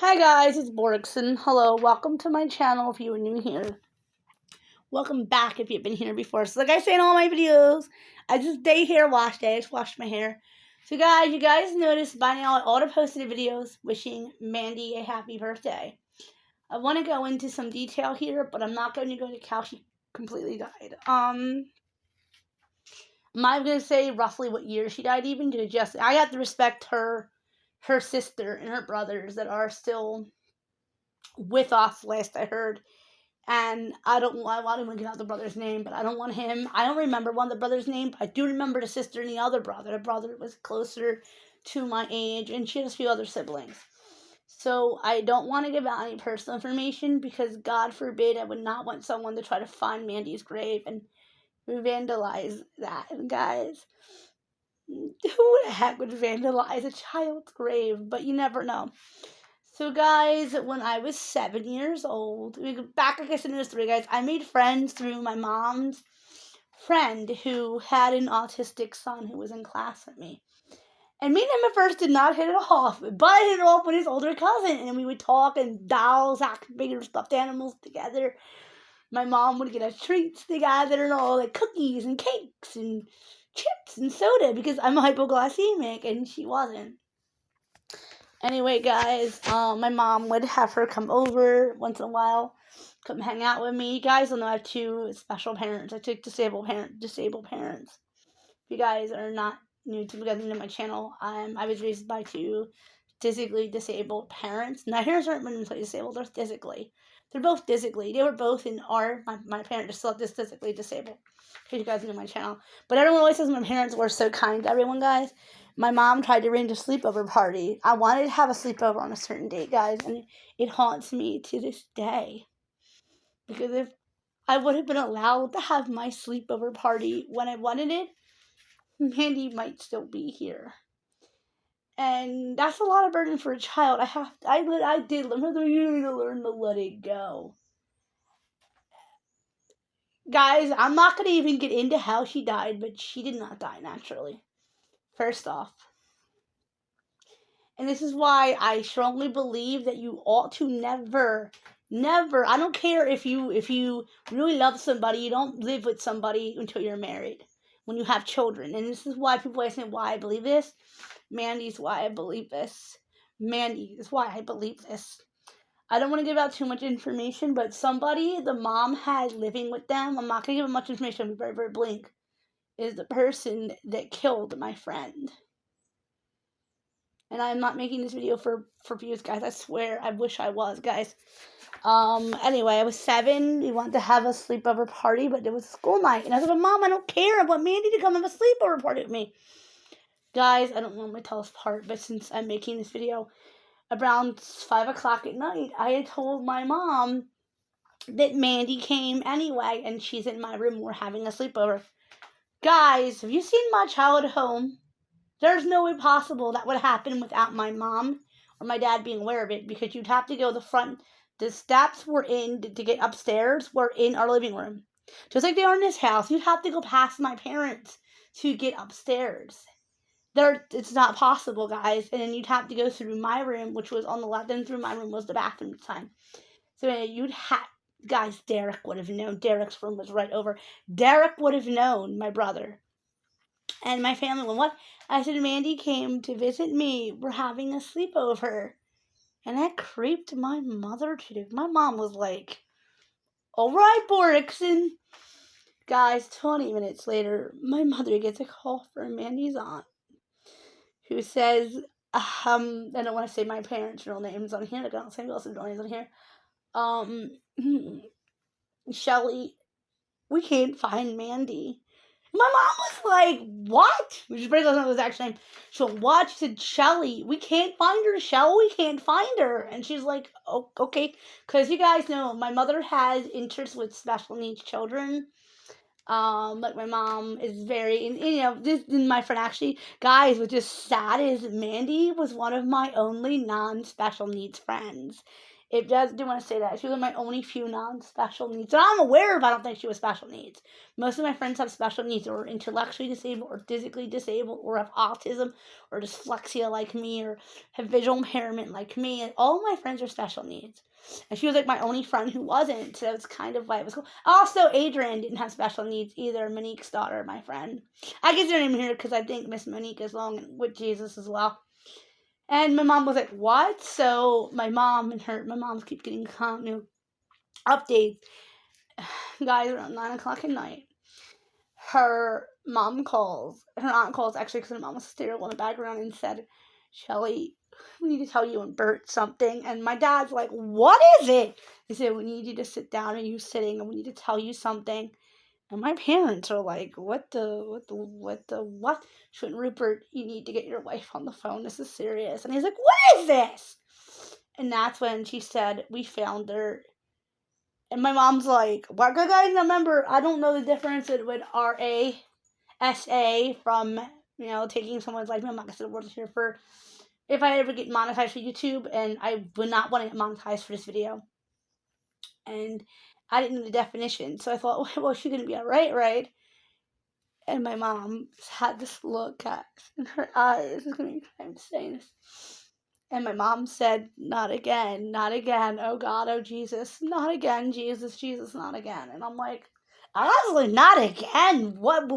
Hi guys, it's Borgson. Hello, welcome to my channel if you are new here. Welcome back if you've been here before. So like I say in all my videos, I just hair wash day. I just washed my hair. So guys, you guys noticed by now all the posted videos wishing Mandy a happy birthday. I want to go into some detail here, but I'm not going to go into how she completely died. I'm not going to say roughly what year she died even to just I have to respect her sister and her brothers that are still with us last I heard. And I don't want to get out the brother's name, but I don't want him. I don't remember one of the brother's name, but I do remember the sister and the other brother. The brother was closer to my age, and she has a few other siblings. So I don't want to give out any personal information because God forbid I would not want someone to try to find Mandy's grave and vandalize that. And guys, who the heck would vandalize a child's grave? But you never know. So, guys, when I was 7 years old, back like I said in the story, guys, I made friends through my mom's friend who had an autistic son who was in class with me. And me and him at first did not hit it off, but I hit it off with his older cousin, and we would talk and dolls, action figures, stuffed animals together. My mom would get us treats together and all like cookies and cakes and chips and soda because I'm hypoglycemic and she wasn't. Anyway, guys, my mom would have her come over once in a while, come hang out with me. You guys will know I have two special parents. I took disabled parents. If you guys are not new to my channel, I was raised by two physically disabled parents. My parents aren't mentally disabled; they're physically. They're both physically. They were both in our. My parents are still just physically disabled. If you guys know my channel, but everyone always says my parents were so kind to everyone, guys. My mom tried to arrange a sleepover party. I wanted to have a sleepover on a certain date, guys, and it haunts me to this day. Because if I would have been allowed to have my sleepover party when I wanted it, Mandy might still be here. And that's a lot of burden for a child. I did learn to learn to let it go. Guys, I'm not going to even get into how she died, but she did not die naturally. First off. And this is why I strongly believe that you ought to never, I don't care if you really love somebody, you don't live with somebody until you're married, when you have children. And this is why people ask me why I believe this. Mandy's why I believe this. Mandy is why I believe this. I don't want to give out too much information, but somebody the mom had living with them, I'm not going to give much information, I'll be very, very blank, is the person that killed my friend. And I'm not making this video for views, guys. I swear, I wish I was, guys. Anyway, I was 7. We wanted to have a sleepover party, but it was school night. And I said, Mom, I don't care. I want Mandy to come have a sleepover party with me. Guys, I don't normally tell this part, but since I'm making this video, around 5 o'clock at night, I had told my mom that Mandy came anyway, and she's in my room. We're having a sleepover. Guys, have you seen my childhood home? There's no way possible that would happen without my mom or my dad being aware of it, because you'd have to go the front. The steps we're in to get upstairs were in our living room. Just like they are in this house, you'd have to go past my parents to get upstairs. It's not possible, guys. And then you'd have to go through my room, which was on the left, and through my room was the bathroom at the time. So you'd have, guys, Derek would have known. Derek's room was right over. Derek would have known, my brother. And my family went, what? I said, Mandy came to visit me. We're having a sleepover. And that creeped my mother to do. My mom was like, all right, Borixon. Guys, 20 minutes later, my mother gets a call from Mandy's aunt, who says, I don't want to say my parents' real names on here. I don't say else real names on here. Shelly, we can't find Mandy. My mom was like, what? Which is doesn't know his actual name. She went, what? She said, Shelly, we can't find her, Shell. We can't find her. And she's like, oh, okay. Because you guys know, my mother has interests with special needs children. Like my mom is very, and you know, this my friend actually, guys, what's just sad is Mandy was one of my only non-special needs friends. It does do want to say that. She was my only few non-special needs. That I'm aware of, I don't think she was special needs. Most of my friends have special needs, or intellectually disabled, or physically disabled, or have autism, or dyslexia like me, or have visual impairment like me. And all of my friends are special needs. And she was like my only friend who wasn't, so it's kind of why it was cool. Also, Adrian didn't have special needs either, Monique's daughter, my friend. I guess her name here because I think Miss Monique is long with Jesus as well. And my mom was like, what? So my moms keep getting new updates. Guys, around 9 o'clock at night, her aunt calls actually because her mom was hysterical in the background and said, Shelly, we need to tell you and Bert something. And my dad's like, what is it? They said, we need you to sit down. Are you sitting? And we need to tell you something. And my parents are like, what? She went, Rupert, you need to get your wife on the phone. This is serious. And he's like, what is this? And that's when she said, we found her. And my mom's like, what, guys? Remember, I don't know the difference with RASA from, taking someone's life. I'm not going to say the words here for if I ever get monetized for YouTube. And I would not want to get monetized for this video. And I didn't know the definition. So I thought, well, she's going to be all right? And my mom had this look in her eyes. I'm going to try to say this. And my mom said, not again, not again. Oh God, oh Jesus, not again, Jesus, not again. And I'm like, honestly, not again. What?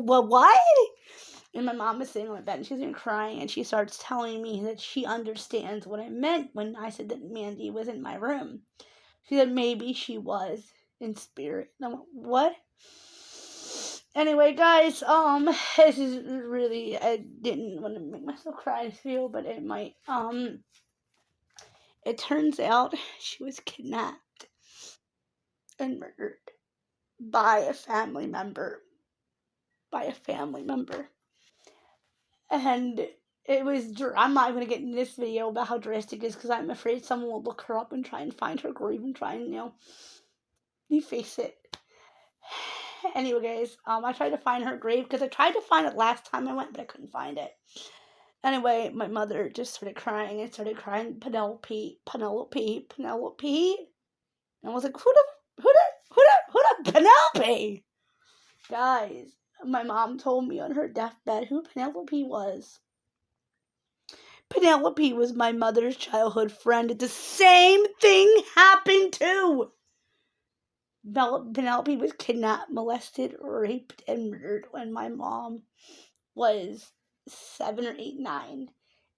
And my mom is sitting on my bed and she's been crying and she starts telling me that she understands what I meant when I said that Mandy was in my room. She said maybe she was in spirit. And I went, what? Anyway, guys, this is really, I didn't want to make myself cry, feel, but it might, it turns out she was kidnapped and murdered by a family member. And it was, I'm not even going to get in this video about how drastic it is because I'm afraid someone will look her up and try and find her grave and try and, deface it. Anyway, guys, I tried to find her grave because I tried to find it last time I went, but I couldn't find it. Anyway, my mother just started crying and started crying, Penelope. And I was like, who the Penelope? Guys, my mom told me on her deathbed who Penelope was. Penelope was my mother's childhood friend. The same thing happened to. Penelope was kidnapped, molested, raped, and murdered when my mom was 7 or 8, 9.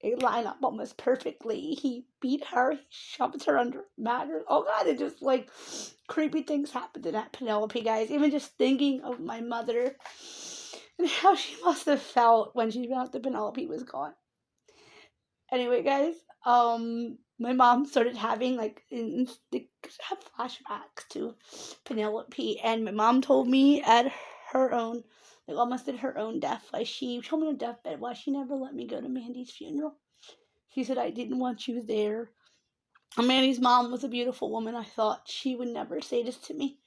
They line up almost perfectly. He beat her, he shoves her under matters. Oh God, it just like creepy things happened to that Penelope, guys. Even just thinking of my mother and how she must have felt when she found out that Penelope was gone. Anyway, guys, my mom started having have flashbacks to Penelope, and my mom told me at her own, almost at her own death, she told me on deathbed why she never let me go to Mandy's funeral. She said, I didn't want you there. And Mandy's mom was a beautiful woman. I thought she would never say this to me.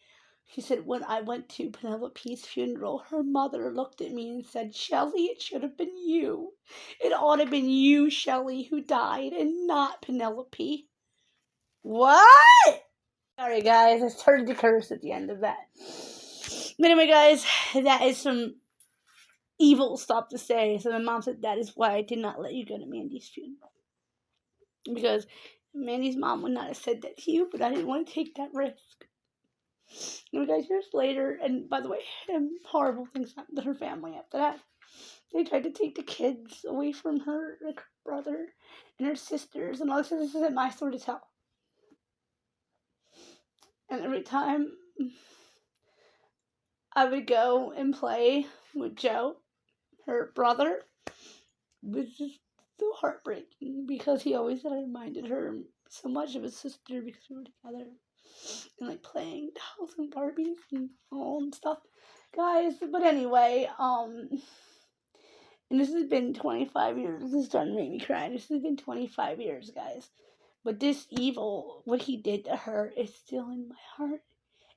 She said, when I went to Penelope's funeral, her mother looked at me and said, Shelly, it should have been you. It ought to have been you, Shelly, who died, and not Penelope. What? Sorry, guys. I started to curse at the end of that. But anyway, guys, that is some evil stuff to say. So my mom said, that is why I did not let you go to Mandy's funeral. Because Mandy's mom would not have said that to you, but I didn't want to take that risk. And guys, years later, and by the way, horrible things happened to her family after that. They tried to take the kids away from her, like her brother and her sisters, and all this. This isn't my story to tell. And every time I would go and play with Joe, her brother, it was just so heartbreaking because he always said I reminded her so much of his sister because we were together. And like playing dolls and Barbies and all and stuff, guys. But anyway, and this has been 25 years. This is starting to make me cry. This has been 25 years, guys. But this evil, what he did to her, is still in my heart.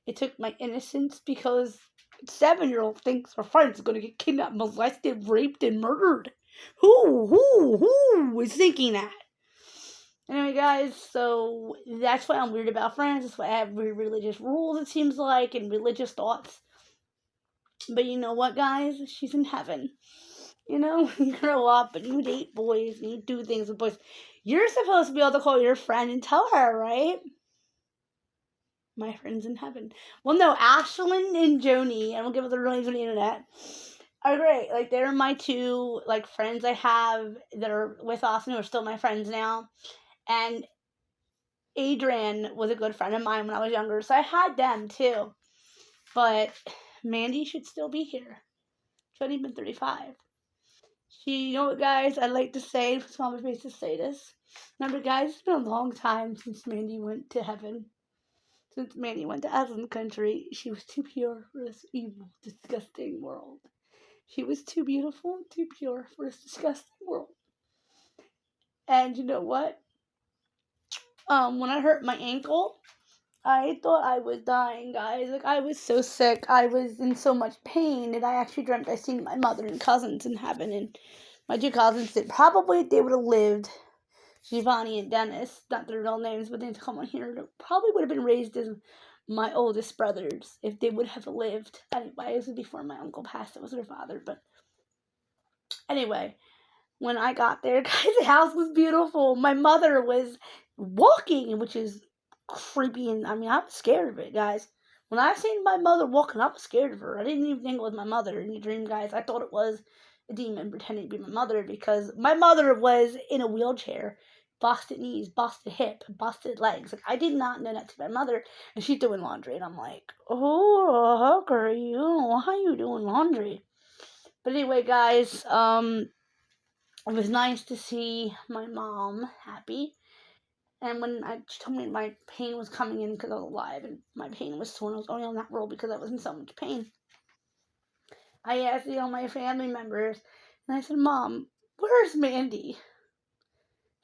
It took my innocence because a 7-year-old thinks her friend's gonna get kidnapped, molested, raped, and murdered. Who is thinking that? Anyway, guys, so that's why I'm weird about friends. That's why I have weird religious rules, it seems like, and religious thoughts. But you know what, guys? She's in heaven. You know, you grow up and you date boys and you do things with boys. You're supposed to be able to call your friend and tell her, right? My friend's in heaven. Well, no, Ashlyn and Joni, and we'll give it the real names on the internet, are great. Like, they're my two, like, friends I have that are with us and who are still my friends now. And Adrian was a good friend of mine when I was younger, so I had them too. But Mandy should still be here. She's only been 35. You know what, guys, I'd like to say, because Mama's made to say this. Remember, guys, it's been a long time since Mandy went to heaven. Since Mandy went to Aslan country, she was too pure for this evil, disgusting world. She was too beautiful and too pure for this disgusting world. And you know what? When I hurt my ankle, I thought I was dying, guys. Like, I was so sick. I was in so much pain, and I actually dreamt I seen my mother and cousins in heaven, and my two cousins that probably, if they would have lived, Giovanni and Dennis, not their real names, but they come on here, probably would have been raised as my oldest brothers if they would have lived. Anyway, this was before my uncle passed. It was their father, but anyway, when I got there, guys, the house was beautiful. My mother was walking, which is creepy, and I mean, I was scared of it, guys. When I seen my mother walking, I was scared of her. I didn't even think it was my mother in the dream, guys. I thought it was a demon pretending to be my mother, because my mother was in a wheelchair, busted knees, busted hip, busted legs. Like, I did not know that to my mother, and she's doing laundry, and I'm like, oh, how are you? Why are you doing laundry? But anyway, guys, it was nice to see my mom happy. And when she told me my pain was coming in because I was alive and my pain was torn, I was only on that roll because I was in so much pain. I asked all my family members, and I said, Mom, where's Mandy?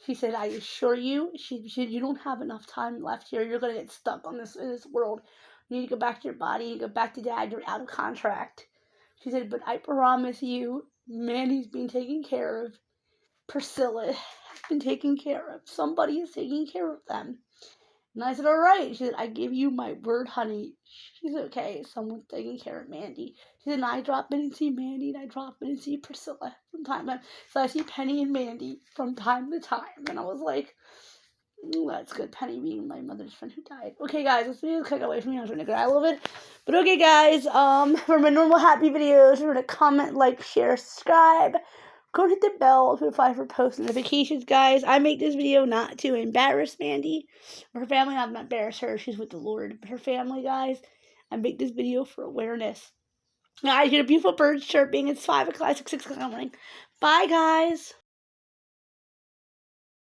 She said, I assure you, she said, you don't have enough time left here. You're going to get stuck in this world. You need to go back to your body. You go back to Dad. You're out of contract. She said, but I promise you, Mandy's being taken care of. Priscilla has been taken care of. Somebody is taking care of them. And I said, all right. She said, I give you my word, honey. She's okay. Someone's taking care of Mandy. She said, and I drop in and see Mandy, and I drop in and see Priscilla from time to time. So I see Penny and Mandy from time to time. And I was like, that's good. Penny being my mother's friend who died. Okay, guys, this video is cut away from me. I was trying to cry a little bit. But okay, guys, for my normal happy videos, remember to comment, like, share, subscribe. Go hit the bell to notify for post notifications, guys. I make this video not to embarrass Mandy or her family. Not to embarrass her. She's with the Lord. But her family, guys, I make this video for awareness. Guys, you hear beautiful birds chirping. It's 5 o'clock, 6 o'clock in the morning. Bye, guys.